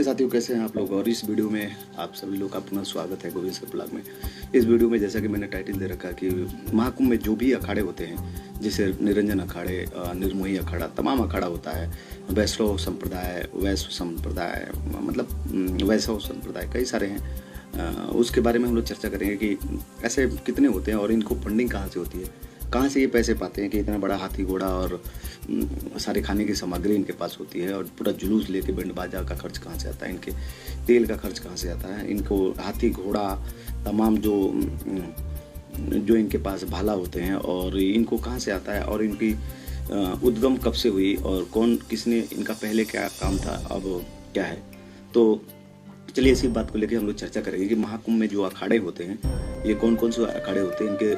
साथियों, कैसे हैं आप लोग। और इस वीडियो में आप सभी लोग का पुनः स्वागत है गोविंद सर ब्लॉग में। इस वीडियो में जैसा कि मैंने टाइटल दे रखा कि महाकुंभ में जो भी अखाड़े होते हैं, जैसे निरंजन अखाड़े, निर्मोही अखाड़ा, तमाम अखाड़ा होता है, वैष्णव संप्रदाय, वैश्व संप्रदाय, मतलब वैष्णव संप्रदाय कई सारे हैं। उसके बारे में हम लोग चर्चा करेंगे कि ऐसे कितने होते हैं और इनको फंडिंग कहाँ से होती है, कहाँ से ये पैसे पाते हैं कि इतना बड़ा हाथी घोड़ा और सारे खाने की सामग्री इनके पास होती है, और पूरा जुलूस लेके बैंड बाजा का खर्च कहाँ से आता है, इनके तेल का खर्च कहाँ से आता है, इनको हाथी घोड़ा तमाम जो इनके पास भाला होते हैं और इनको कहाँ से आता है, और इनकी उद्गम कब से हुई और कौन किसने इनका पहले क्या काम था, अब क्या है। तो चलिए इसी बात को लेकर हम लोग चर्चा करेंगे कि महाकुंभ में जो अखाड़े होते हैं ये कौन कौन से अखाड़े होते हैं, इनके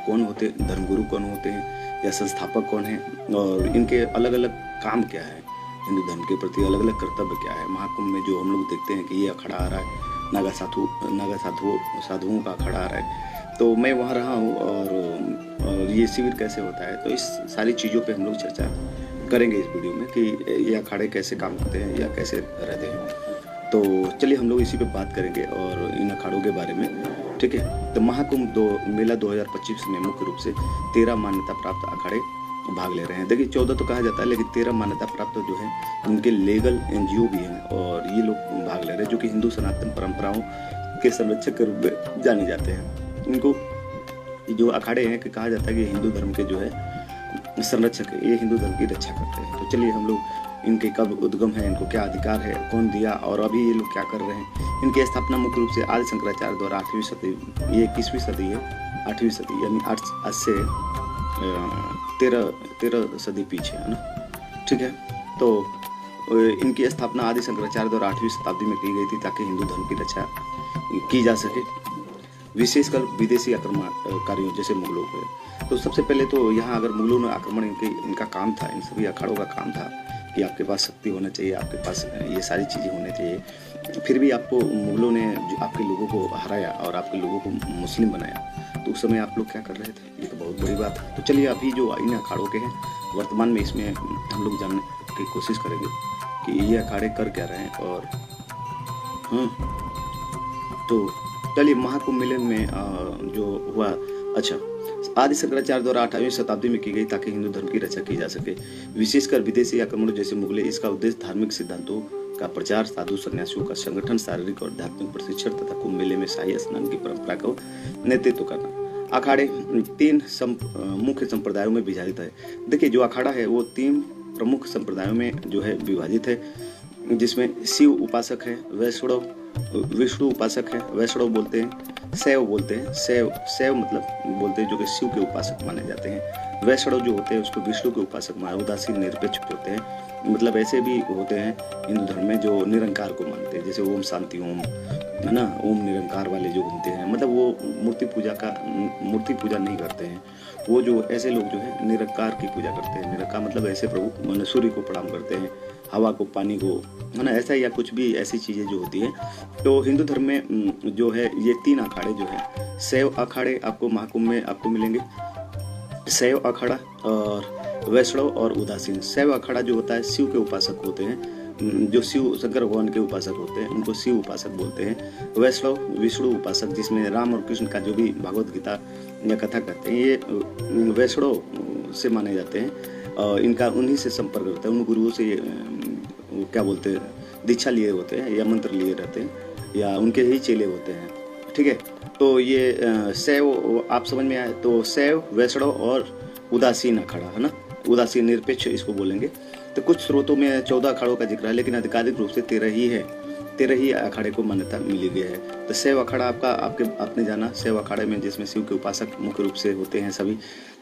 कौन होते हैं, धर्मगुरु कौन होते हैं या संस्थापक कौन है, और इनके अलग अलग काम क्या है, हिंदू धर्म के प्रति अलग अलग कर्तव्य क्या है। महाकुंभ में जो हम लोग देखते हैं कि ये अखाड़ा आ रहा है, नागा साधुओं का अखाड़ा आ रहा है, तो मैं वहाँ रहा हूँ और ये शिविर कैसे होता है, तो इस सारी चीज़ों पे हम लोग चर्चा करेंगे इस वीडियो में कि ये अखाड़े कैसे काम करते हैं या कैसे रहते हैं। तो चलिए हम लोग इसी पे बात करेंगे और इन अखाड़ों के बारे में, ठीक है। तो महाकुंभ मेला 2025 में मुख्य रूप से 13 मान्यता प्राप्त अखाड़े भाग ले रहे हैं। देखिए 14 तो कहा जाता है, लेकिन 13 मान्यता प्राप्त जो है उनके लीगल NGO भी हैं और ये लोग भाग ले रहे हैं, जो कि हिंदू सनातन परंपराओं के संरक्षक के रूप में जाने जाते हैं। इनको जो अखाड़े हैं कि कहा जाता है कि हिंदू धर्म के जो है संरक्षक है, ये हिंदू धर्म की रक्षा करते हैं। तो चलिए हम लोग इनके कब उद्गम है, इनको क्या अधिकार है, कौन दिया और अभी ये लोग क्या कर रहे हैं। इनकी स्थापना मुख्य रूप से आदि शंकराचार्य द्वारा 8वीं सदी, ये 21वीं सदी है, 8वीं सदी यानी 8 से 13 सदी पीछे है ना, ठीक है। तो इनकी स्थापना आदि शंकराचार्य द्वारा 8वीं शताब्दी में की गई थी ताकि हिंदू धर्म की रक्षा की जा सके, विशेषकर विदेशी आक्रमणकारियों जैसे मुगलों के। तो सबसे पहले तो यहाँ अगर मुगलों ने आक्रमण इनका काम था, इन सभी अखाड़ों का काम था कि आपके पास शक्ति होना चाहिए, आपके पास ये सारी चीज़ें होनी चाहिए। फिर भी आपको मुगलों ने जो आपके लोगों को हराया और आपके लोगों को मुस्लिम बनाया, तो उस समय आप लोग क्या कर रहे थे, ये तो बहुत बड़ी बात है। तो चलिए अभी जो इन अखाड़ों के हैं वर्तमान में, इसमें हम लोग जानने की कोशिश करेंगे कि ये अखाड़े कर क्या रहे हैं। और तो चलिए महाकुंभ मेले में जो हुआ, अच्छा, आदि शंकराचार्य द्वारा 8वीं शताब्दी में की गई ताकि हिंदू धर्म की रक्षा की जा सके, विशेषकर विदेशी आक्रमणों जैसे मुगले। इसका उद्देश्य धार्मिक सिद्धांतों का प्रचार, साधु सन्यासियों का संगठन, शारीरिक और आध्यात्मिक प्रशिक्षण तथा कुंभ मेले में शाही स्नान की परंपरा को नेतृत्व करना। अखाड़े 3 मुख्य संप्रदायों में विभाजित है। देखिए जो अखाड़ा है वो 3 प्रमुख संप्रदायों में जो है विभाजित है, जिसमें शिव उपासक है, विष्णु उपासक है, वैष्णव बोलते हैं, शैव बोलते हैं, शैव मतलब बोलते हैं जो कि शिव के उपासक माने जाते हैं। वैष्णव जो होते हैं उसको विष्णु के उपासक माने, उदासीन निरपेक्ष होते हैं। मतलब ऐसे भी होते हैं हिंदू धर्म में जो निरंकार को मानते हैं, जैसे ओम शांति ओम है ना, ओम निरंकार वाले जो घूमते हैं, मतलब वो मूर्ति पूजा नहीं करते हैं। वो जो ऐसे लोग जो है निरंकार की पूजा करते हैं। निरंकार मतलब ऐसे प्रभु मान सूर्य को प्रणाम करते हैं, हवा को, पानी को, है ना, ऐसा या कुछ भी ऐसी चीज़ें जो होती हैं। तो हिंदू धर्म में जो है ये 3 अखाड़े जो है, शैव अखाड़े आपको महाकुंभ में आपको मिलेंगे, शैव अखाड़ा और वैष्णव और उदासीन। शैव अखाड़ा जो होता है शिव के उपासक होते हैं, जो शिव शंकर भगवान के उपासक होते हैं उनको शिव उपासक बोलते हैं। वैष्णव विष्णु उपासक, जिसमें राम और कृष्ण का जो भी भागवत गीता या कथा करते हैं, ये वैष्णव से माने जाते हैं। इनका उन्हीं से संपर्क होता है, उन गुरुओं से क्या बोलते हैं, दीक्षा लिए होते हैं या मंत्र लिए रहते हैं या उनके ही चेले होते हैं, ठीक है। तो ये शैव आप समझ में आए, तो शैव, वैष्णव और उदासीन अखाड़ा है ना, उदासीन निरपेक्ष इसको बोलेंगे। तो कुछ स्रोतों में 14 अखाड़ों का जिक्र है, लेकिन आधिकारिक रूप से 13 ही है, 13 ही अखाड़े को मान्यता मिली गई है। तो शैव अखाड़ा आपने जाना, शैव अखाड़े में जिसमें शिव के उपासक मुख्य रूप से होते हैं सभी।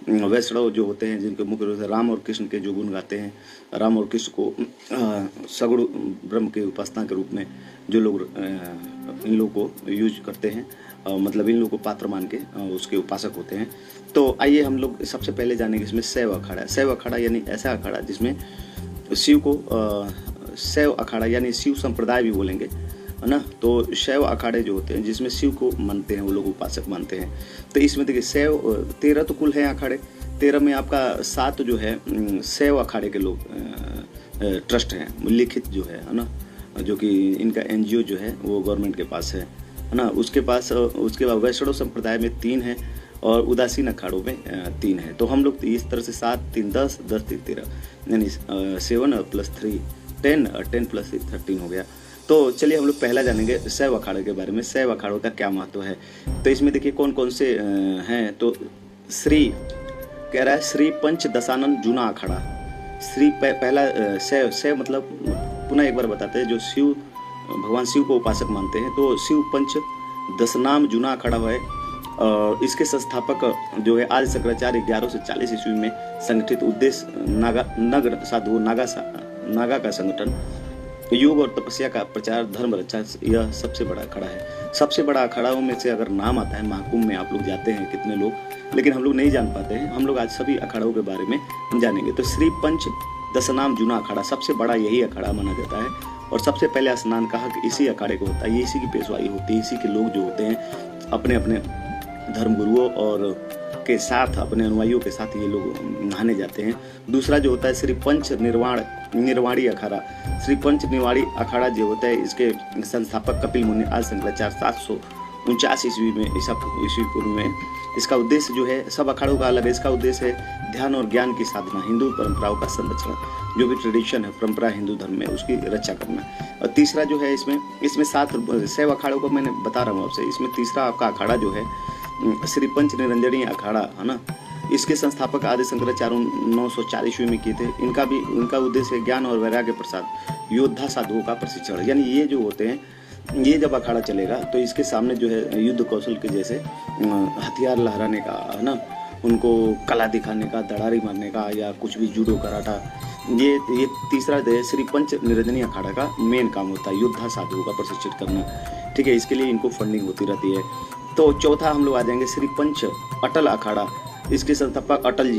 वैष्णव जो होते हैं जिनके मुख्य रूप से राम और कृष्ण के जो गुण गाते हैं, राम और कृष्ण को सगुण ब्रह्म के उपासना के रूप में जो लोग इन लोगों को यूज करते हैं, मतलब इन लोगों को पात्र मान के उसके उपासक होते हैं। तो आइए हम लोग सबसे पहले जानेंगे इसमें शैव अखाड़ा। शैव अखाड़ा यानी ऐसा अखाड़ा जिसमें शिव को, शैव अखाड़ा यानी शिव संप्रदाय भी बोलेंगे, है ना। तो शैव अखाड़े जो होते हैं जिसमें शिव को मानते हैं, वो लोग उपासक मानते हैं। तो इसमें देखिए शैव 13 तो कुल हैं अखाड़े, 13 में आपका 7 जो है शैव अखाड़े के लोग ट्रस्ट हैं, लिखित जो है ना, जो कि इनका एनजीओ जो है वो गवर्नमेंट के पास है ना। उसके बाद वैष्णव संप्रदाय में 3 है और उदासीन अखाड़ों में 3 है। तो हम लोग इस तरह से 7 3 10 10 3 13 यानी 7 + 3 10 10 + 3 13 हो गया। तो चलिए हम लोग पहला जानेंगे शैव अखाड़े के बारे में। शैव अखाड़ों का क्या महत्व है, तो इसमें देखिए कौन कौन से हैं। तो श्री कह रहा है श्री पंच दशानन जूना अखाड़ा। श्री पहला शैव मतलब पुनः एक बार बताते हैं, जो शिव भगवान शिव को उपासक मानते हैं तो शिव पंच दशनाम जूना अखाड़ा है। और इसके संस्थापक जो है आदि शंकराचार्य 1140 ईस्वी में संगठित। उद्देश्य नगर साधु नागा का संगठन, योग और तपस्या का प्रचार, धर्म रक्षा, यह सबसे बड़ा अखाड़ा है। सबसे बड़ा अखाड़ाओं में से अगर नाम आता है, महाकुंभ में आप लोग जाते हैं कितने लोग, लेकिन हम लोग नहीं जान पाते हैं। हम लोग आज सभी अखाड़ों के बारे में जानेंगे। तो श्री पंच दशनाम जूना अखाड़ा सबसे बड़ा यही अखाड़ा माना जाता है। और सबसे पहले स्नान कहा कि इसी अखाड़े को होता है, ये इसी की पेशवाई होती है, इसी के लोग जो होते हैं अपने अपने धर्मगुरुओं और के साथ, अपने अनुयायियों के साथ ये लोग नहाने जाते हैं। दूसरा जो होता है श्री पंच निर्वाणी अखाड़ा। श्री पंच निर्वाणी अखाड़ा जो होता है, इसके संस्थापक कपिल मुनि आदि शंकराचार्य 749 ईस्वी में ईस्वी पूर्व में। इसका उद्देश्य जो है, सब अखाड़ों का अलग है, इसका उद्देश्य है ध्यान और ज्ञान की साधना, हिंदू परंपराओं का संरक्षण, जो भी ट्रेडिशन है परंपरा हिंदू धर्म में उसकी रक्षा करना। और तीसरा जो है, इसमें 7 शैव अखाड़ों को मैंने बता रहा हूँ आपसे। इसमें तीसरा आपका अखाड़ा जो है श्री पंच निरंजनी अखाड़ा है ना। इसके संस्थापक आदि शंकराचार्य 904 ईस्वी में किए थे। इनका उद्देश्य ज्ञान और वैराग्य प्रसाद, योद्धा साधुओं का प्रशिक्षण। यानी ये जो होते हैं, ये जब अखाड़ा चलेगा तो इसके सामने जो है युद्ध कौशल के जैसे हथियार लहराने का है ना, उनको कला दिखाने का, दड़ारी मारने का, या कुछ भी जूडो कराटा, ये तीसरा श्री पंच निरंजनी अखाड़ा का मेन काम होता है, योद्धा साधुओं का प्रशिक्षित करना। ठीक है, इसके लिए इनको फंडिंग होती रहती है। तो चौथा हम लोग आ जाएंगे श्री पंच अटल अखाड़ा। इसके संस्थापक अटल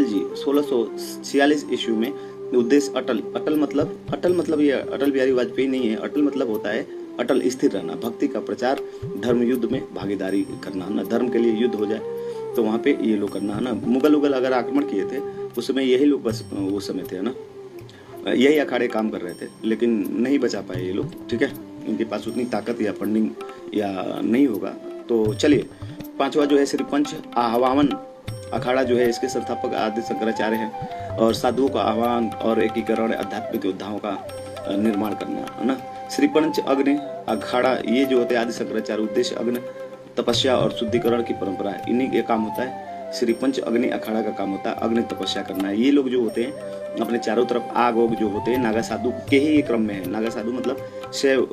जी 1646 ईस्वी में। उद्देश्य अटल मतलब ये अटल बिहारी वाजपेयी नहीं है। अटल मतलब होता है अटल, स्थिर रहना, भक्ति का प्रचार, धर्म युद्ध में भागीदारी करना है ना। धर्म के लिए युद्ध हो जाए तो वहाँ पे ये लोग करना है ना। मुगल अगर आक्रमण किए थे उस समय यही लोग बस वो समय थे ना, यही अखाड़े काम कर रहे थे, लेकिन नहीं बचा पाए ये लोग। ठीक है, इनके पास उतनी ताकत या फंडिंग या नहीं होगा। तो चलिए, पांचवा जो है श्री पंच आह्वान अखाड़ा जो है, इसके संस्थापक आदि शंकराचार्य हैं। और साधुओं का आह्वान और एकीकरण, आध्यात्मिक योद्धाओं का निर्माण करना है ना। श्री पंच अग्नि अखाड़ा, ये जो होते हैं आदि शंकराचार्य, उद्देश्य अग्नि, तपस्या और शुद्धिकरण की परंपरा है, इन्हीं के काम होता है। श्री पंच अग्नि अखाड़ा का काम होता है अग्नि तपस्या करना है। ये लोग जो होते हैं अपने चारों तरफ आग ओग जो होते हैं, नागा साधु के ही क्रम में है। नागा साधु मतलब शैव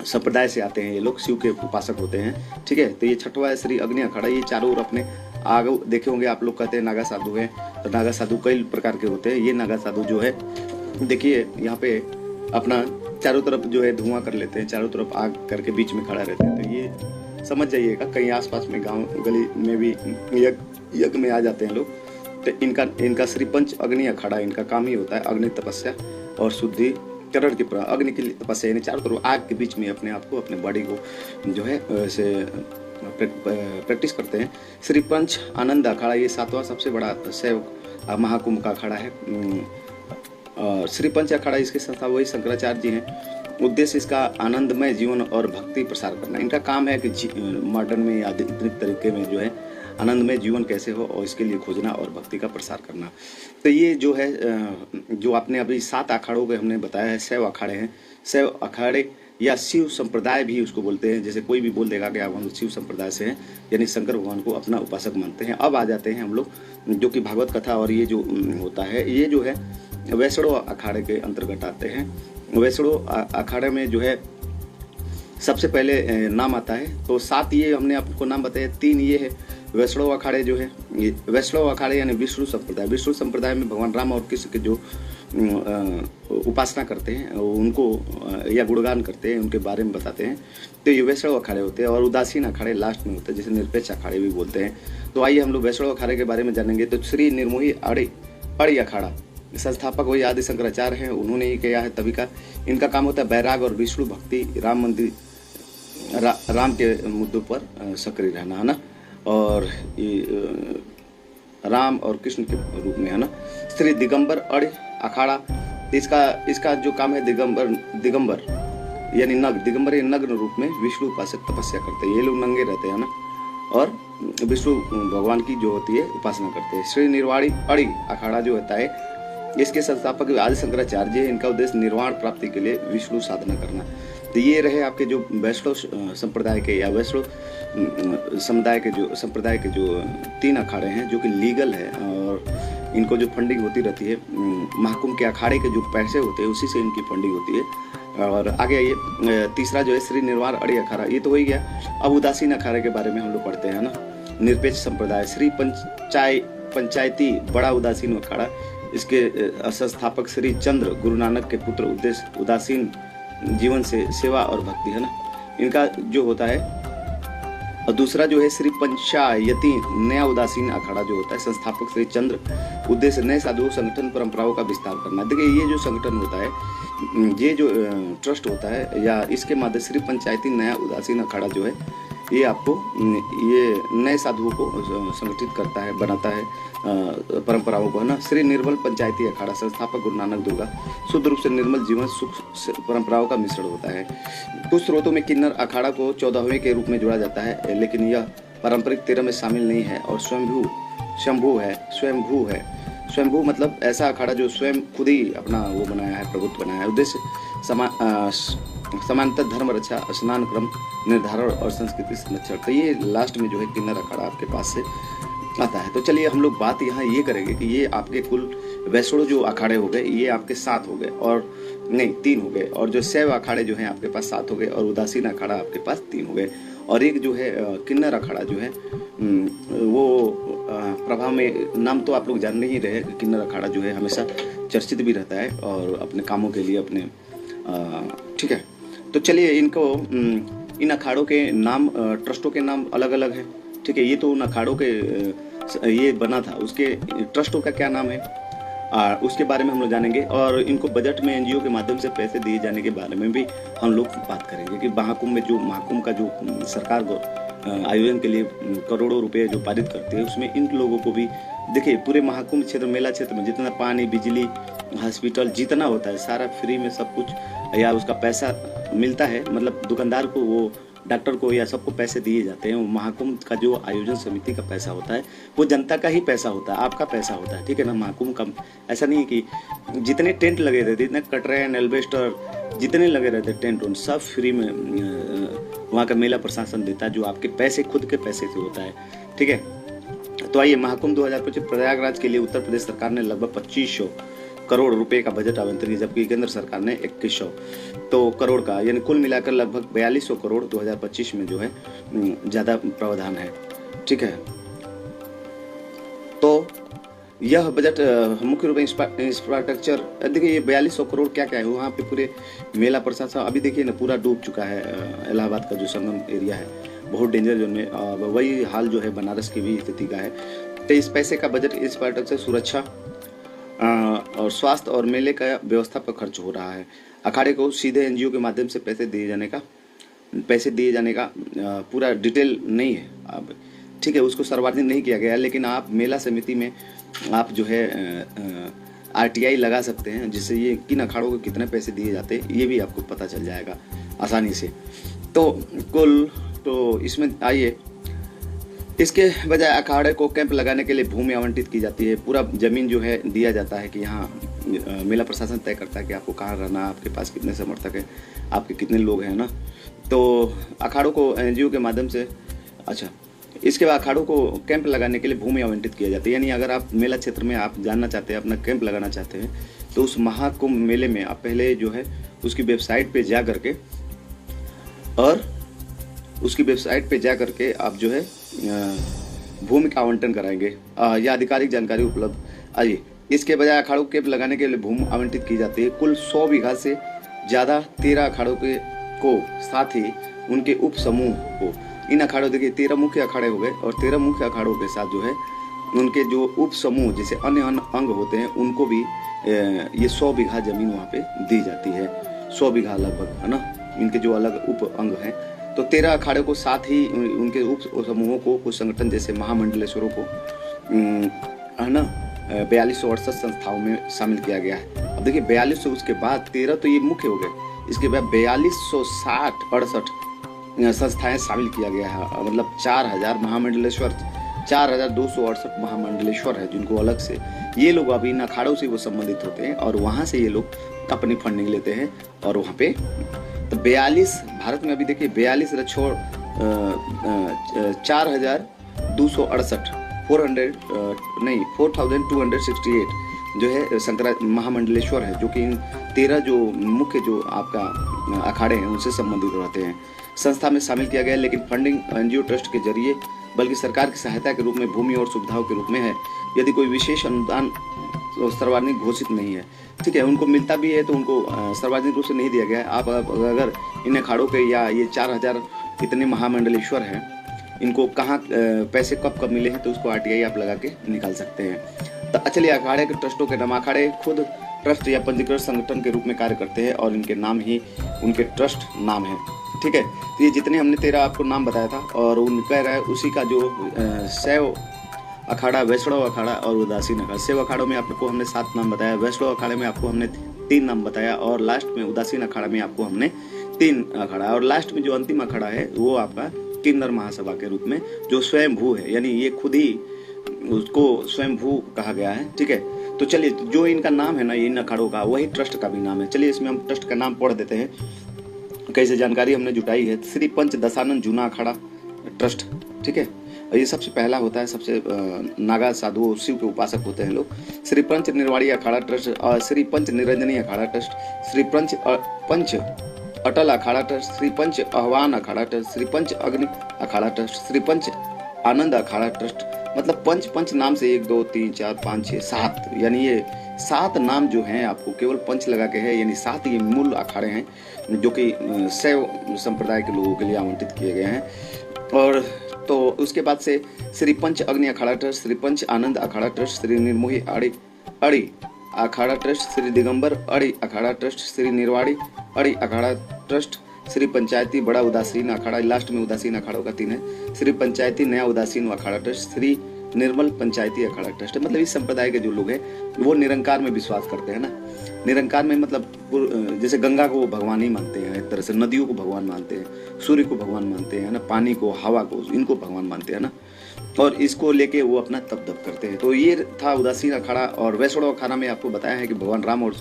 संप्रदाय से आते हैं, ये लोग शिव के उपासक होते हैं। ठीक है, तो ये छठवा है श्री अग्नि अखाड़ा। ये चारों ओर अपने आग देखे होंगे आप लोग, कहते हैं नागा साधु है। तो नागा साधु कई प्रकार के होते हैं। ये नागा साधु जो है, देखिए यहाँ पे अपना चारों तरफ जो है धुआं कर लेते हैं, चारों तरफ आग करके बीच में खड़ा रहते हैं। तो ये समझ जाइएगा, कहीं आसपास में गांव गली में भी यज्ञ में आ जाते हैं लोग। तो इनका श्री पंच अग्नि अखाड़ा, इनका काम ही होता है अग्नि तपस्या और शुद्धिकरण की अग्नि की तपस्या, यानी चारों तरफ आग के बीच में अपने आप को, अपने बॉडी को जो है ऐसे प्रैक्टिस करते हैं। श्री पंच आनंद अखाड़ा, ये 7वां सबसे बड़ा शैव महाकुंभ का अखाड़ा है। श्री पंच अखाड़ा, इसके संस्था वही शंकराचार्य जी हैं। उद्देश्य इसका आनंदमय जीवन और भक्ति प्रसार करना। इनका काम है कि मॉडर्न में या आधुनिक तरीके में जो है आनंदमय जीवन कैसे हो, और इसके लिए खोजना और भक्ति का प्रसार करना। तो ये जो है, जो आपने अभी 7 अखाड़ों के हमने बताया है, शैव अखाड़े हैं। शैव अखाड़े या शिव संप्रदाय भी उसको बोलते हैं। जैसे कोई भी बोल देगा कि आप हम शिव संप्रदाय से हैं, यानी शंकर भगवान को अपना उपासक मानते हैं। अब आ जाते हैं हम लोग जो कि भागवत कथा और ये जो होता है, ये जो है वैष्णव अखाड़े के अंतर्गत आते हैं। वैष्णव अखाड़े में जो है सबसे पहले नाम आता है। तो 7 ये हमने आपको नाम बताया, 3 ये है वैष्णव अखाड़े जो है। ये वैष्णव अखाड़े यानी विष्णु संप्रदाय। विष्णु संप्रदाय में भगवान राम और कृष्ण के जो उपासना करते हैं, उनको या गुणगान करते हैं, उनके बारे में बताते हैं, तो ये वैष्णव अखाड़े होते हैं। और उदासीन अखाड़े लास्ट में होते हैं, जिसे निरपेक्ष अखाड़े भी बोलते हैं। तो आइए हम लोग वैष्णव अखाड़े के बारे में जानेंगे। तो श्री निर्मोही अड़ी अखाड़ा, संस्थापक वही आदि शंकराचार्य हैं, उन्होंने ही किया है तभी का। इनका काम होता है वैराग और विष्णु भक्ति, राम मंदिर, राम के मुद्दों पर सक्रिय रहना है ना, और राम और कृष्ण के रूप में है ना। श्री दिगंबर अड़ अखाड़ा, इसका इसका जो काम है दिगंबर यानी दिगंबर या नग्न रूप में विष्णु उपासक तपस्या करते हैं। ये लोग नंगे रहते हैं ना, और विष्णु भगवान की जो होती है उपासना करते हैं। श्री निर्वाणी अड़ी अखाड़ा जो होता है, इसके संस्थापक आदि शंकराचार्य है। इनका उद्देश्य निर्वाण प्राप्ति के लिए विष्णु साधना करना। तो ये रहे आपके जो वैष्णव संप्रदाय के या वैष्णव संप्रदाय के जो 3 अखाड़े हैं जो कि लीगल है, और इनको जो फंडिंग होती रहती है महाकुंभ के अखाड़े के जो पैसे होते हैं उसी से इनकी फंडिंग होती है। और आगे आइए, तीसरा जो है श्री निर्वाण अड़ी अखाड़ा, ये तो हो ही गया। अब उदासीन अखाड़े के बारे में हम लोग पढ़ते हैं ना। निरपेक्ष संप्रदाय श्री पंचायती बड़ा उदासीन अखाड़ा, इसके संस्थापक श्री चंद्र गुरु नानक के पुत्र। उद्देश्य उदासीन जीवन से सेवा और भक्ति है ना, इनका जो होता है। और दूसरा जो है श्री पंचायती नया उदासीन अखाड़ा जो होता है, संस्थापक श्री चंद्र। उद्देश्य नए साधु संगठन परंपराओं का विस्तार करना। देखिए ये जो संगठन होता है, ये जो ट्रस्ट होता है या इसके माध्यम श्री पंचायती नया उदासीन अखाड़ा जो है, ये आपको ये नए साधुओं को संगठित करता है, बनाता है परंपराओं को, है ना। श्री निर्मल पंचायती अखाड़ा, संस्थापक गुरु नानक दुर्गा। शुद्ध रूप से निर्मल जीवन सुख परंपराओं का मिश्रण होता है। कुछ स्रोतों में किन्नर अखाड़ा को 14वें के रूप में जोड़ा जाता है, लेकिन यह पारंपरिक 13 में शामिल नहीं है और स्वयंभू है। स्वयंभू मतलब ऐसा अखाड़ा जो स्वयं खुद ही अपना वो बनाया है, प्रभुत्व बनाया है। उद्देश्य समानता, धर्म रक्षा, स्नान क्रम निर्धारण और संस्कृति संरक्षण। तो ये लास्ट में जो है किन्नर अखाड़ा आपके पास से आता है। तो चलिए हम लोग बात यहाँ ये करेंगे कि ये आपके कुल वैष्णव जो अखाड़े हो गए, ये आपके 7 हो गए, और नहीं 3 हो गए, और जो शैव अखाड़े जो हैं आपके पास 7 हो गए, और उदासीन अखाड़ा आपके पास 3 हो गए, और एक जो है किन्नर अखाड़ा जो है वो प्रभाव में, नाम तो आप लोग जान नहीं रहे। किन्नर अखाड़ा जो है हमेशा चर्चित भी रहता है और अपने कामों के लिए अपने ठीक है। तो चलिए इनको इन अखाड़ों के नाम, ट्रस्टों के नाम अलग अलग हैं, ठीक है। ये तो उन अखाड़ों के ये बना था, उसके ट्रस्टों का क्या नाम है उसके बारे में हम लोग जानेंगे। और इनको बजट में एनजीओ के माध्यम से पैसे दिए जाने के बारे में भी हम लोग बात करेंगे कि महाकुंभ का जो सरकार आयोजन के लिए करोड़ों रुपए जो पारित करती है, उसमें इन लोगों को भी देखिए, पूरे महाकुंभ क्षेत्र, मेला क्षेत्र में जितना पानी, बिजली, हॉस्पिटल जितना होता है सारा फ्री में सब कुछ, या उसका पैसा मिलता है, मतलब दुकानदार को, वो डॉक्टर को, या सबको पैसे दिए जाते हैं। वो महाकुंभ का जो आयोजन समिति का पैसा होता है वो जनता का ही पैसा होता है, आपका पैसा होता है, ठीक है ना। महाकुंभ का ऐसा नहीं है कि जितने टेंट लगे रहते, इतने कटरैन, एल्वेस्टर जितने लगे रहते टेंट, उन सब फ्री में वहाँ का मेला प्रशासन देता है, जो आपके पैसे, खुद के पैसे से होता है, ठीक है। तो आइए, महाकुंभ 2025 प्रयागराज के लिए उत्तर प्रदेश सरकार ने लगभग 2500 करोड़ रुपए का बजट आवंटन किया, जबकि केंद्र सरकार ने 2100 तो करोड़ का, यानी कुल मिलाकर लगभग 4200 करोड़ 2025 में जो है ज़्यादा प्रावधान है, ठीक है। तो यह बजट मुख्य रूप में इंफ्रास्ट्रक्चर, देखिए ये 4200 करोड़ क्या क्या है वहाँ पे, पूरे मेला प्रशासन अभी देखिए ना पूरा डूब चुका है। इलाहाबाद का जो संगम एरिया है बहुत डेंजर जोन में, वही हाल जो है बनारस की भी स्थिति का है। तो इस पैसे का बजट इंफ्रास्ट्रक्चर, सुरक्षा और स्वास्थ्य और मेले का व्यवस्था पर खर्च हो रहा है। अखाड़े को सीधे एनजीओ के माध्यम से पैसे दिए जाने का पूरा डिटेल नहीं है अब, ठीक है, उसको सार्वजनिक नहीं किया गया है। लेकिन आप मेला समिति में आप जो है आरटीआई लगा सकते हैं, जिससे ये किन अखाड़ों को कितने पैसे दिए जाते हैं ये भी आपको पता चल जाएगा आसानी से। तो इसमें आइए, इसके बजाय अखाड़े को कैंप लगाने के लिए भूमि आवंटित की जाती है। पूरा जमीन जो है दिया जाता है कि यहाँ मेला प्रशासन तय करता है कि आपको कहाँ रहना, आपके पास कितने समर्थक हैं, आपके कितने लोग हैं ना। तो अखाड़ों को एनजीओ के माध्यम से, अच्छा, इसके बाद अखाड़ों को कैंप लगाने के लिए भूमि आवंटित किया जाता है। यानी अगर आप मेला क्षेत्र में आप जानना चाहते हैं, अपना कैंप लगाना चाहते हैं, तो उस महाकुंभ मेले में आप पहले जो है उसकी वेबसाइट पे जा करके, और उसकी वेबसाइट पे जा करके आप जो है भूमि का आवंटन कराएंगे या आधिकारिक जानकारी उपलब्ध। आइए, इसके बजाय अखाड़ों को कैंप लगाने के लिए भूमि आवंटित की जाती है। कुल 100 बीघा से ज़्यादा 13 अखाड़ों को साथ ही उनके उप समूह को, इन अखाड़ों, देखिए 13 मुख्य अखाड़े हो गए, और 13 मुख्य अखाड़ों के साथ जो है उनके जो उप समूह जैसे अन्य अंग होते हैं उनको भी ये 100 बीघा जमीन वहाँ पे दी जाती है। 100 बीघा लगभग, है ना, इनके जो अलग उप अंग हैं। तो 13 अखाड़े को साथ ही उनके उप समूहों को, कुछ संगठन जैसे महामंडलेश्वरों को, है ना, 4268 संस्थाओं में शामिल किया गया है। अब देखिए 4200, उसके बाद 13 तो ये मुख्य हो गए, इसके बाद 4268 संस्थाएं शामिल किया गया है। मतलब 4000 महामंडलेश्वर, 4268 महामंडलेश्वर है जिनको अलग से ये लोग अभी इन अखाड़ों से वो संबंधित होते हैं और वहाँ से ये लोग अपनी फंडिंग लेते हैं। और वहाँ पे तो 42 भारत में अभी देखिए 42 छोड़ 4268 4268 जो है शंकरा महामंडलेश्वर है, जो कि इन 13 जो मुख्य जो आपका अखाड़े हैं उनसे संबंधित रहते हैं। संस्था में शामिल किया गया, लेकिन फंडिंग एनजीओ ट्रस्ट के जरिए बल्कि सरकार की सहायता के रूप में भूमि और सुविधाओं के रूप में है। यदि कोई विशेष अनुदान सर्वजनिक घोषित नहीं है, ठीक है, उनको मिलता भी है तो उनको सार्वजनिक रूप से नहीं दिया गया है। आप अगर इन अखाड़ों के या ये 4000 इतने महामंडलेश्वर हैं, इनको कहाँ पैसे कब कब मिले हैं तो उसको आरटीआई आप लगा के निकाल सकते हैं। तो चलिए अखाड़े के ट्रस्टों के नाम, अखाड़े खुद ट्रस्ट या पंजीकृत संगठन के रूप में कार्य करते हैं और इनके नाम ही उनके ट्रस्ट नाम है, ठीक है। तो ये जितने हमने 13 आपको नाम बताया था और उनका रहा है उसी का जो शैव अखाड़ा, वैष्णव अखाड़ा और उदासीन अखाड़ा। शैव अखाड़ों में आपको हमने 7 नाम बताया, वैष्णव अखाड़े में आपको हमने 3 नाम बताया और लास्ट में उदासीन अखाड़ा में आपको हमने 3 अखाड़ा, और लास्ट में जो अंतिम अखाड़ा है वो आपका किन्नर महासभा के रूप में जो स्वयंभू है, यानी ये खुद ही उसको स्वयंभू कहा गया है, ठीक है। तो चलिए जो इनका नाम है ना इन अखाड़ों का, वही ट्रस्ट का भी नाम है। चलिए इसमें हम ट्रस्ट का नाम पढ़ देते हैं, कैसे जानकारी हमने जुटाई है। श्री पंच दशानन जूना अखाड़ा ट्रस्ट, ठीक है। और ये सबसे पहला होता है, सबसे नागा साधु शिव के उपासक होते हैं लोग। श्री पंच निर्वाणी अखाड़ा ट्रस्ट, श्री पंच निरंजनी अखाड़ा ट्रस्ट, श्री पंच अटल अखाड़ा ट्रस्ट, श्री पंच आह्वान अखाड़ा ट्रस्ट, श्री पंच अग्नि अखाड़ा ट्रस्ट, श्री पंच आनंद अखाड़ा ट्रस्ट। मतलब पंच नाम से 1 2 3 4 5 6 7, यानी ये 7 नाम जो हैं आपको केवल पंच लगा के है, यानी 7 ये मूल अखाड़े हैं जो कि शैव संप्रदाय के लोगों के लिए आवंटित किए गए हैं। और तो उसके बाद से श्री पंच अग्नि अखाड़ा ट्रस्ट, श्री पंच आनंद अखाड़ा ट्रस्ट, श्री निर्मोही अड़ी अखाड़ा ट्रस्ट, श्री दिगंबर अड़ी अखाड़ा ट्रस्ट, श्री निर्वाणी अड़ी अखाड़ा ट्रस्ट, श्री पंचायती बड़ा उदासीन अखाड़ा, लास्ट में उदासीन अखाड़ों का 3 है, श्री पंचायती नया उदासीन अखाड़ा ट्रस्ट, श्री निर्मल पंचायती अखाड़ा ट्रस्ट। मतलब इस संप्रदाय के जो लोग हैं वो निरंकार में विश्वास करते हैं ना। निरंकार में मतलब जैसे गंगा को भगवान ही मानते हैं, एक तरह से नदियों को भगवान मानते हैं, सूर्य को भगवान मानते हैं ना, पानी को, हवा को, इनको भगवान मानते हैं ना, और इसको लेके वो अपना तप करते हैं। तो ये था उदासीन अखाड़ा। और वैष्णव अखाड़ा में आपको बताया है कि भगवान राम और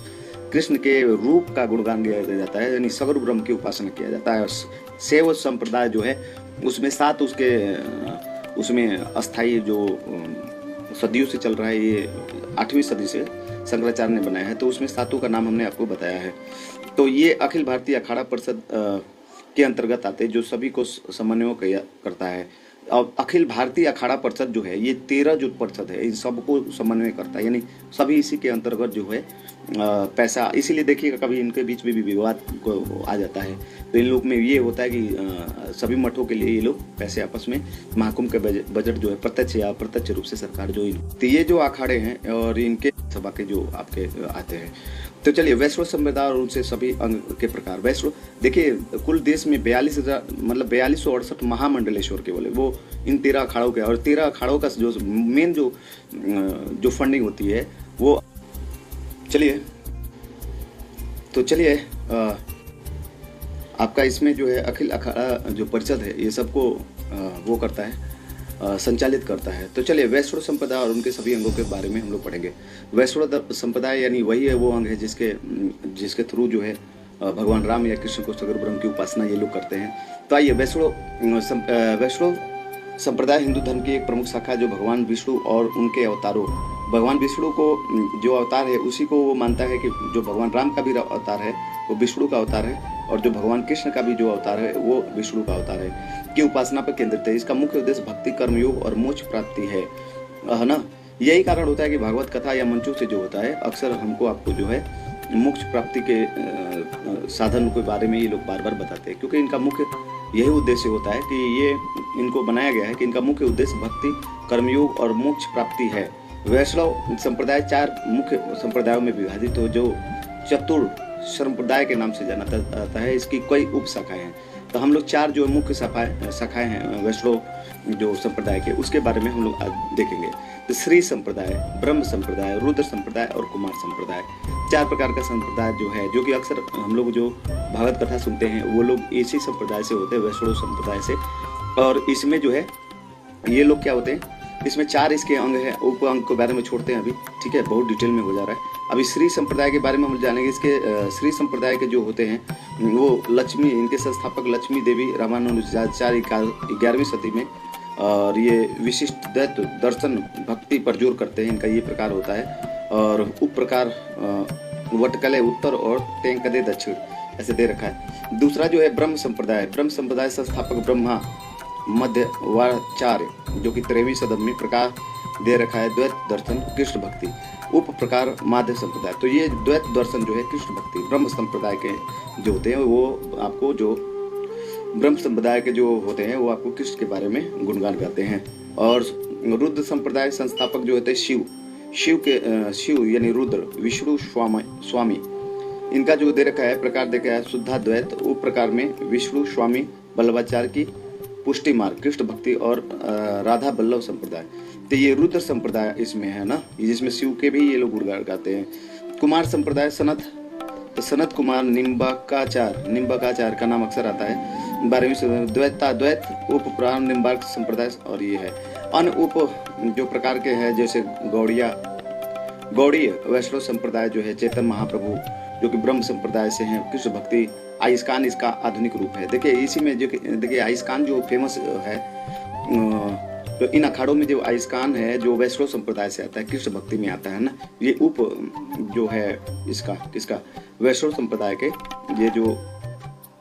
कृष्ण के रूप का गुणगान गाया जाता है, यानी सगुर ब्रह्म की उपासना किया जाता है। शैव संप्रदाय जो है उसमें 7 उसमें अस्थाई जो सदियों से चल रहा है, ये 8वीं सदी से शंकराचार्य ने बनाया है, तो उसमें 7 का नाम हमने आपको बताया है। तो ये अखिल भारतीय अखाड़ा परिषद के अंतर्गत आते हैं, जो सभी को समन्वय करता है। अब अखिल भारतीय अखाड़ा परिषद जो है, ये 13 जो परिषद है इन सबको समन्वय करता है, यानी सभी इसी के अंतर्गत जो है पैसा। इसीलिए देखिएगा कभी इनके बीच में भी विवाद आ जाता है, तो इन लोग में ये होता है कि सभी मठों के लिए ये लोग पैसे आपस में, महाकुंभ के बजट जो है प्रत्यक्ष या अप्रत्यक्ष रूप से सरकार जो तो ये जो अखाड़े हैं और इनके सभा के जो आपके आते हैं। तो चलिए वैष्णव संप्रदाय और उनसे सभी अंग के प्रकार। वैष्णव देखिए कुल देश में 4268 महामंडलेश्वर के बोले वो इन 13 अखाड़ों के, और 13 अखाड़ों का जो मेन जो फंडिंग होती है वो चलिए आपका इसमें जो है अखिल अखाड़ा जो परिषद है ये सबको वो करता है, संचालित करता है। तो चलिए वैष्णव संप्रदाय और उनके सभी अंगों के बारे में हम लोग पढ़ेंगे। वैष्णव संप्रदाय यानी वही है वो अंग है जिसके थ्रू जो है भगवान राम या कृष्ण को सगुर ब्रह्म की उपासना ये लोग करते हैं। तो आइए वैष्णव संप्रदाय हिंदू धर्म की एक प्रमुख शाखा जो भगवान विष्णु और उनके अवतारों, भगवान विष्णु को जो अवतार है उसी को वो मानता है कि जो भगवान राम का भी अवतार है वो विष्णु का अवतार है, और जो भगवान कृष्ण का भी जो अवतार है वो विष्णु का अवतार है, की उपासना पर केंद्रित है। इसका मुख्य उद्देश्य भक्ति, कर्मयोग और मोक्ष प्राप्ति है ना। यही कारण होता है कि भागवत कथा या मंचों से जो होता है अक्सर हमको आपको जो है मोक्ष प्राप्ति के साधन के बारे में ये लोग बार बार बताते हैं, क्योंकि इनका मुख्य यही उद्देश्य होता है कि ये इनको बनाया गया है कि इनका मुख्य उद्देश्य भक्ति, कर्मयोग और मोक्ष प्राप्ति है। वैष्णव संप्रदाय 4 मुख्य संप्रदायों में विभाजित हो जो चतुर संप्रदाय के नाम से जाना जाता है। इसकी कई उप शाखाएं हैं। तो हम लोग 4 जो मुख्य शाखाएं हैं वैष्णव जो संप्रदाय के, उसके बारे में हम लोग आज देखेंगे। तो श्री संप्रदाय, ब्रह्म संप्रदाय, रुद्र संप्रदाय और कुमार संप्रदाय, 4 प्रकार का संप्रदाय जो है, जो कि अक्सर हम लोग जो भागवत कथा सुनते हैं वो लोग इसी संप्रदाय से होते हैं, वैष्णव संप्रदाय से। और इसमें जो है ये लोग क्या होते हैं, इसमें 4 इसके अंग हैं, उप अंग के बारे में छोड़ते हैं अभी, ठीक है, बहुत डिटेल में हो जा रहा है। अभी श्री संप्रदाय के बारे में हम जानेंगे। इसके श्री संप्रदाय के जो होते हैं वो लक्ष्मी, इनके संस्थापक लक्ष्मी देवी रामानुजाचार्य 11वीं सदी में, और ये विशिष्ट द्वैत दर्शन भक्ति पर जोर करते हैं, इनका ये प्रकार होता है। और उप प्रकार वटकले उत्तर और तेंकदे दक्षिण ऐसे दे रखा है। दूसरा जो है ब्रह्म संप्रदाय, ब्रह्म संप्रदाय संस्थापक ब्रह्मा मध्यवाचार्य जो कि 13वीं सदी में प्रकार दे रखा है द्वैत दर्शन कृष्ण भक्ति। उप प्रकार माध्य संप्रदाय, तो ये द्वैत दर्शन जो है कृष्ण भक्ति। ब्रह्म संप्रदाय के जो होते हैं वो आपको जो ब्रह्म संप्रदाय के जो होते हैं वो आपको कृष्ण के बारे में गुणगान गाते हैं। और रुद्र संप्रदाय संस्थापक जो होते हैं शिव यानी रुद्र विष्णु स्वामी, इनका जो दे रखा है प्रकार देखा है शुद्धाद्वैत। उप प्रकार में विष्णु स्वामी वल्लभाचार्य की पुष्टि मार्ग कृष्ण भक्ति और राधा वल्लभ संप्रदाय। तो ये रुद्र संप्रदाय इसमें है ना, जिसमें शिव के भी ये लोग गुणगान गाते हैं। कुमार संप्रदाय सनत, तो सनत कुमार निम्बाकाचार्य का नाम अक्सर आता है 12वीं सदी। द्वैत उप प्राण निम्बार्क संप्रदाय, और ये है अन्य उप जो प्रकार के हैं जैसे गौड़ीय वैष्णव संप्रदाय जो है चैतन्य महाप्रभु जो कि ब्रह्म संप्रदाय से हैं, कृष्ण भक्ति। आइस्कान इसका आधुनिक रूप है। देखिए इसी में जो देखिए आइस्कान जो फेमस है, तो इन अखाड़ों में जो आइस्कान है जो वैष्णव संप्रदाय से आता है, कृष्ण भक्ति में आता है ना, ये उप जो है इसका वैष्णव संप्रदाय के ये जो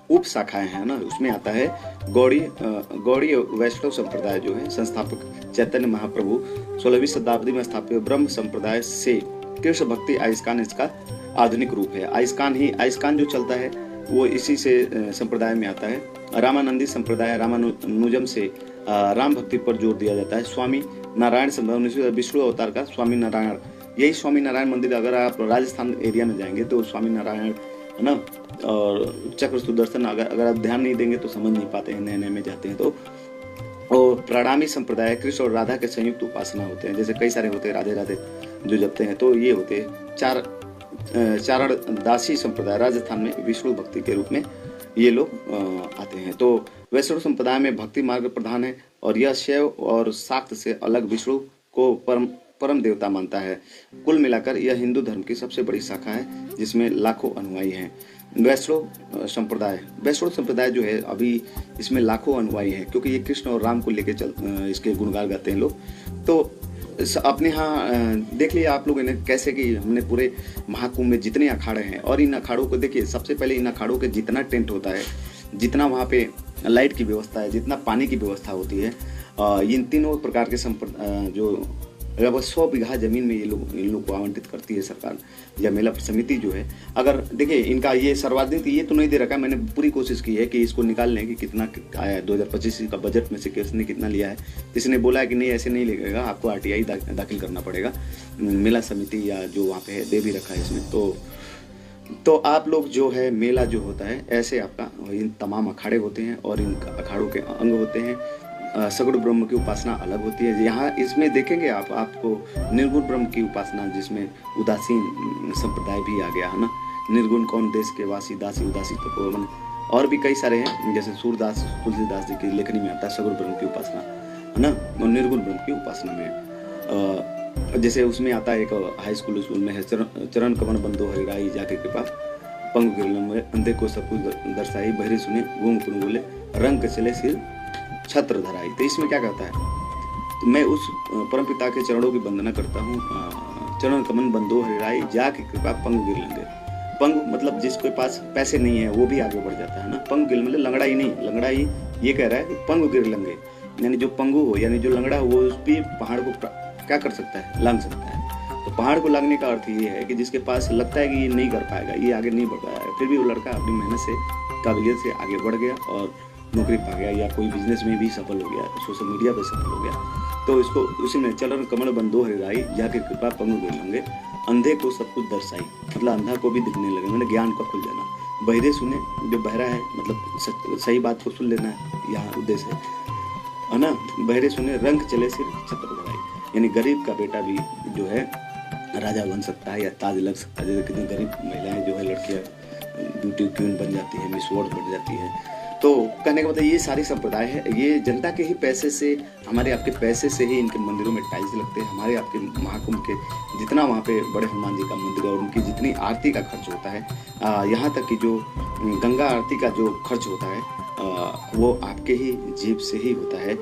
उप शाखाएं हैं ना उसमें आता है गौड़ीय वैष्णव संप्रदाय जो है संस्थापक चैतन्य महाप्रभु 16वीं शताब्दी में स्थापित ब्रह्म संप्रदाय से कृष्ण भक्ति। आइस्कान इसका आधुनिक रूप है। आइस्कान जो चलता है वो इसी से संप्रदाय में आता है। रामानंदी संप्रदाय रामानुजम से राम भक्ति पर जोर दिया जाता है। स्वामी नारायण संप्रदाय विष्णु अवतार का स्वामी नारायण, यही स्वामी नारायण मंदिर अगर आप राजस्थान एरिया में जाएंगे तो स्वामी नारायण है ना, और चक्र सुदर्शन अगर आप ध्यान नहीं देंगे तो समझ नहीं पाते हैं, नए में जाते हैं तो। और प्रणामी संप्रदाय कृष्ण और राधा के संयुक्त उपासना होते हैं, जैसे कई सारे होते हैं राधे राधे जो जपते हैं, तो ये होते हैं। चारण दासी संप्रदाय राजस्थान में विष्णु भक्ति के रूप में ये लोग आते हैं। तो वैष्णव संप्रदाय में भक्ति मार्ग प्रधान है और यह शैव और शाक्त से अलग विष्णु को परम देवता मानता है। कुल मिलाकर यह हिंदू धर्म की सबसे बड़ी शाखा है जिसमें लाखों अनुयायी हैं। वैष्णव संप्रदाय जो है अभी इसमें लाखों अनुयायी हैं क्योंकि ये कृष्ण और राम को लेके इसके गुणगान गाते हैं लोग। तो अपने यहाँ देख लिया आप लोगों ने कैसे कि हमने पूरे महाकुंभ में जितने अखाड़े हैं, और इन अखाड़ों को देखिए, सबसे पहले इन अखाड़ों के जितना टेंट होता है, जितना वहाँ पे लाइट की व्यवस्था है, जितना पानी की व्यवस्था होती है, इन तीनों प्रकार के जो लगभग 100 बीघा जमीन में इन लोग को आवंटित करती है सरकार या मेला समिति जो है। अगर देखिए इनका ये सर्वाधिक ये तो नहीं दे रखा, मैंने पूरी कोशिश की है कि इसको निकालने की कितना आया है 2025 का बजट में से किसने कितना लिया है। किसी ने बोला है कि नहीं ऐसे नहीं लगेगा, आपको RTI दाखिल करना पड़ेगा, मेला समिति या जो वहाँ पे है दे भी रखा है इसमें। तो आप लोग जो है मेला जो होता है ऐसे आपका इन तमाम अखाड़े होते हैं और इन अखाड़ों के अंग होते हैं। सगुण ब्रह्म की उपासना अलग होती है। यहाँ इसमें देखेंगे आपको निर्गुण ब्रह्म की उपासना जिसमें उदासीन संप्रदाय भी आ गया है ना। निर्गुण कौन देश के वासी दासी उदासी तपोवन, और भी कई सारे हैं जैसे सूरदास तुलसीदास जी की लेखनी में आता है सगुण ब्रह्म की उपासना है ना, और निर्गुण ब्रह्म की उपासना में जैसे उसमें आता है एक हाई स्कूल में है चरण कमन बंदो हरिराई जाके कृपा पंग गिरलम अंधे को सब कुछ दर्शाई बहरे सुने गूंग पुन बोले रंग चले सिर छत्र धराई। तो इसमें क्या कहता है, तो मैं उस परमपिता के चरणों की वंदना करता हूँ। चरण कमन बंदो हरिराई जाके कृपा पंग गिर लेंगे। पंग मतलब जिसके पास पैसे नहीं है वो भी आगे बढ़ जाता है ना। पंग गिर मतलब लंगड़ा ही नहीं, लंगड़ा ही ये कह रहा है कि पंग गिर लेंगे, यानी जो पंगु हो यानी जो लंगड़ा हो वो उस भी पहाड़ को क्या कर सकता है, लांग सकता है। तो पहाड़ को लांगने का अर्थ ये है कि जिसके पास लगता है कि ये नहीं कर पाएगा, ये आगे नहीं बढ़ पाएगा, फिर भी वो लड़का अपनी मेहनत से काबिलियत से आगे बढ़ गया और नौकरी पा गया या कोई बिजनेस में भी सफल हो गया, सोशल मीडिया पे सफल हो गया। तो इसको उसी में चरण कमल बंदो हरिराई जाके कृपा पंग गिर लेंगे अंधे को सब कुछ दर्शाई, मतलब अंधा को भी दिखने लगे, मैंने ज्ञान का खुल जाना। बहरे सुने, जो बहरा है मतलब सही बात को सुन लेना है यहाँ उद्देश्य है ना। बहरे सुने रंग चले सिर छत्र बढ़ाई, यानी गरीब का बेटा भी जो है राजा बन सकता है या ताज लग सकता है। जैसे कितनी गरीब महिलाएं जो है लड़कियां ब्यूटी क्वीन बन जाती है, मिस वर्ल्ड बन जाती है। तो कहने का मतलब ये सारी संप्रदाय है, ये जनता के ही पैसे से, हमारे आपके पैसे से ही इनके मंदिरों में टाइल्स लगते हैं। हमारे आपके महाकुंभ के जितना वहाँ पे बड़े हनुमान जी का मंदिर है और उनकी जितनी आरती का खर्च होता है, यहाँ तक कि जो गंगा आरती का जो खर्च होता है वो आपके ही जेब से ही होता है।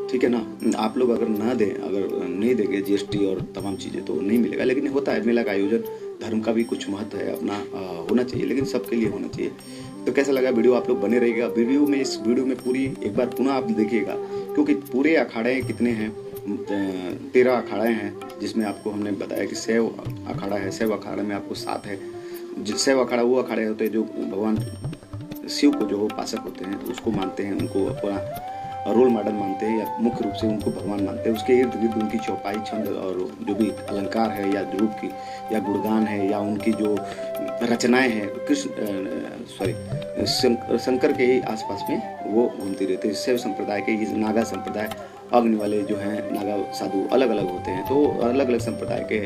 ठीक है ना। आप लोग अगर ना दें, अगर नहीं देंगे जीएसटी और तमाम चीज़ें तो नहीं मिलेगा। लेकिन होता है मेला का आयोजन, धर्म का भी कुछ महत्व है अपना, होना चाहिए, लेकिन सबके लिए होना चाहिए। तो कैसा लगा वीडियो, आप लोग बने रहिएगा इस वीडियो में पूरी एक बार पुनः आप देखिएगा, क्योंकि पूरे अखाड़े कितने हैं, 13 अखाड़े हैं, जिसमें आपको हमने बताया कि शैव अखाड़ा है। शैव अखाड़े में आपको 7 है। शैव अखाड़ा वो अखाड़े होते हैं जो भगवान शिव को जो उपासक होते हैं उसको मानते हैं, उनको अपना रोल मॉडल मानते हैं या मुख्य रूप से उनको भगवान मानते हैं। उसके इर्द गिर्द उनकी चौपाई, छंद और जो भी अलंकार है या रूप की या गुणगान है या उनकी जो रचनाएं हैं शंकर के ही आसपास में वो घूमती रहती है। शैव संप्रदाय के ये नागा संप्रदाय, अग्नि वाले जो हैं नागा साधु अलग अलग होते हैं, तो अलग अलग संप्रदाय के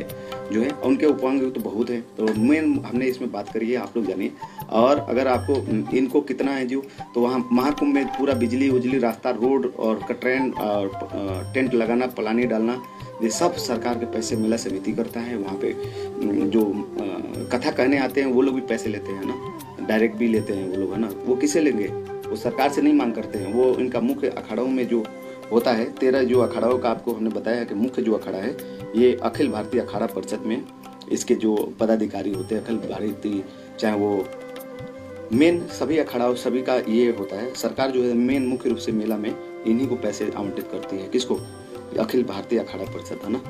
जो है उनके उपांग तो बहुत हैं। तो मेन हमने इसमें बात करी है, आप लोग जानिए। और अगर आपको इनको कितना है जो, तो वहाँ महाकुंभ में पूरा बिजली उजली, रास्ता, रोड और ट्रेन और टेंट लगाना, पलानी डालना, ये सब सरकार के पैसे मेला समिति करता है। वहाँ पे जो कथा कहने आते हैं वो लोग भी पैसे लेते हैं ना, डायरेक्ट भी लेते हैं वो लोग, है ना। वो किसे लेंगे, वो सरकार से नहीं मांग करते हैं। वो इनका मुख्य अखाड़ों में जो होता है, 13 जो अखाड़ों का आपको हमने बताया कि मुख्य जो अखाड़ा है ये अखिल भारतीय अखाड़ा परिषद में इसके जो पदाधिकारी होते हैं, अखिल भारतीय, चाहे वो मेन सभी अखाड़ाओं सभी का ये होता है। सरकार जो है मेन मुख्य रूप से मेला में इन्हीं को पैसे आवंटित करती है। किसको? अखिल भारतीय अखाड़ा परिषद, है ना।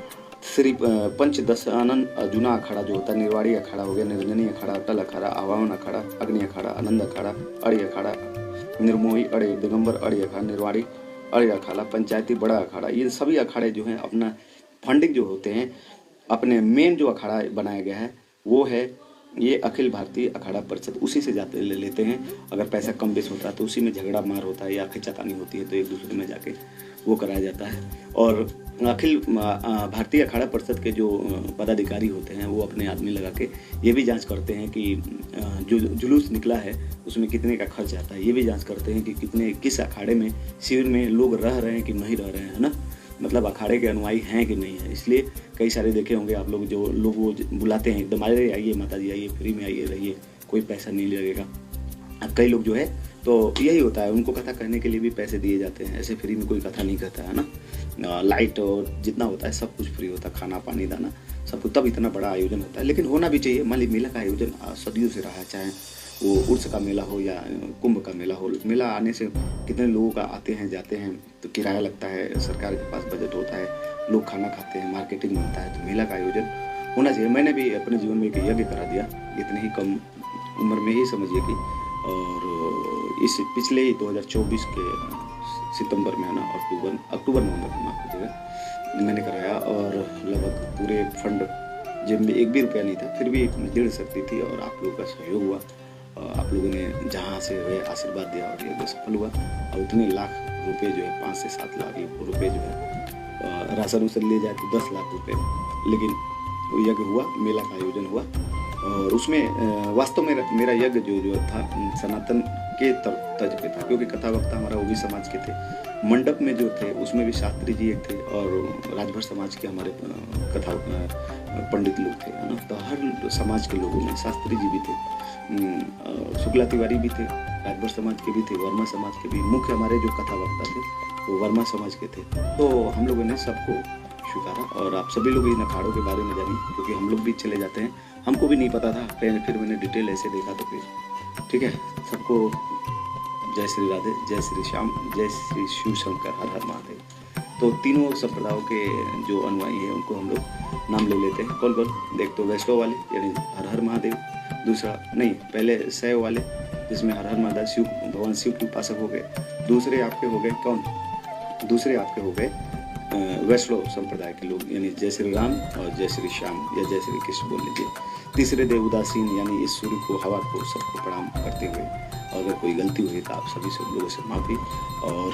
श्री पंचदशानन अर्जुना अखाड़ा जो होता है, निर्वाणी अखाड़ा हो गया, निर्जनी अखाड़ा, अटल अखाड़ा, आवाहन अखाड़ा, अग्नि अखाड़ा, आनंद अखाड़ा, अड़ी अखाड़ा, निर्मोही अड़े, दिगंबर अड़ी अखाड़ा, निर्वाणी अड़ी अखाड़ा, पंचायती बड़ा अखाड़ा, ये सभी अखाड़े जो हैं अपना फंडिंग जो होते हैं, अपने मेन जो अखाड़ा बनाया गया है वो है ये अखिल भारतीय अखाड़ा परिषद, उसी से जाते ले लेते हैं। अगर पैसा कम बेस होता है तो उसी में झगड़ा मार होता है या खिंचातानी होती है तो एक दूसरे में जाके वो कराया जाता है। और अखिल भारतीय अखाड़ा परिषद के जो पदाधिकारी होते हैं वो अपने आदमी लगा के ये भी जांच करते हैं कि जो जुलूस निकला है उसमें कितने का खर्च आता है। ये भी जांच करते हैं कि किस अखाड़े में शिविर में लोग रह रहे हैं कि नहीं रह रहे हैं, है ना, मतलब अखाड़े के अनुयायी हैं कि नहीं है। इसलिए कई सारे देखे होंगे आप लोग, जो लोग वो बुलाते हैं एकदम, अरे आइए माता जी आइए, फ्री में आइए रहिए, कोई पैसा नहीं लगेगा। अब कई लोग जो है तो यही होता है, उनको कथा कहने के लिए भी पैसे दिए जाते हैं। ऐसे फ्री में कोई कथा नहीं कहता है ना। लाइट और जितना होता है सब कुछ फ्री होता है, खाना पानी दाना सब कुछ, तब इतना बड़ा आयोजन होता है। लेकिन होना भी चाहिए। मान ली मेला का आयोजन सदियों से रहा है, चाहे वो उर्स का मेला हो या कुंभ का मेला हो। मेला आने से कितने लोगों का आते हैं जाते हैं, तो किराया लगता है, सरकार के पास बजट होता है, लोग खाना खाते हैं, मार्केटिंग होता है, तो मेला का आयोजन होना चाहिए। मैंने भी अपने जीवन में एक यज्ञ करा दिया, इतनी ही कम उम्र में ही समझिए कि, और इस पिछले ही 2024 के सितंबर में, है ना, अक्टूबर नवंबर में माफ कीजिएगा, मैंने कराया। और लगभग पूरे फंड जेब में एक भी रुपया नहीं था, फिर भी 1.5 शक्ति थी और आप लोगों का सहयोग हुआ। आप लोगों ने जहाँ से हुए आशीर्वाद दिया और ये सफल हुआ। और उतने लाख रुपए जो है, 5 से 7 लाख रुपए जो है राशन उसन ले जाए तो 10 लाख रुपए, लेकिन वो यज्ञ हुआ, मेला का आयोजन हुआ। और उसमें वास्तव में मेरा यज्ञ जो था सनातन के तर्ज पे था, क्योंकि कथा वक्ता हमारा ओबी समाज के थे। मंडप में जो थे उसमें भी शास्त्री जी एक थे और राजभर समाज के हमारे कथा पंडित लोग थे, है ना। तो हर समाज के लोगों में शास्त्री जी भी थे, शुक्ला तिवारी भी थे, राजभर समाज के भी थे, वर्मा समाज के भी। मुख्य हमारे जो कथा वक्ता थे वो वर्मा समाज के थे। तो हम लोगों ने सबको स्वीकारा। और आप सभी लोग इन अखाड़ों के बारे में जानिए, क्योंकि हम लोग भी चले जाते हैं, हमको भी नहीं पता था, फिर मैंने डिटेल ऐसे देखा तो फिर ठीक है। सबको जय श्री राधे, जय श्री श्याम, जय श्री शिव शंकर, हर हर महादेव। तो तीनों संप्रदायों के जो अनुयायी हैं उनको हम लोग नाम ले लेते हैं। कौन कौन? देख तो वैष्णव वाले यानी हर हर महादेव, दूसरा नहीं पहले शैव वाले जिसमें हर हर महादेव शिव, भगवान शिव के उपासक हो गए। दूसरे आपके हो गए कौन? दूसरे आपके हो गए वैष्णव संप्रदाय के लोग, यानी जय श्री राम और जय श्री श्याम या जय श्री कृष्ण बोल लीजिए। तीसरे देव उदासीन यानी इस सूर्य को, हवा को, सबको प्रणाम करते हुए अगर कोई गलती हुई तो आप सभी सब लोगों से माफ़ी। और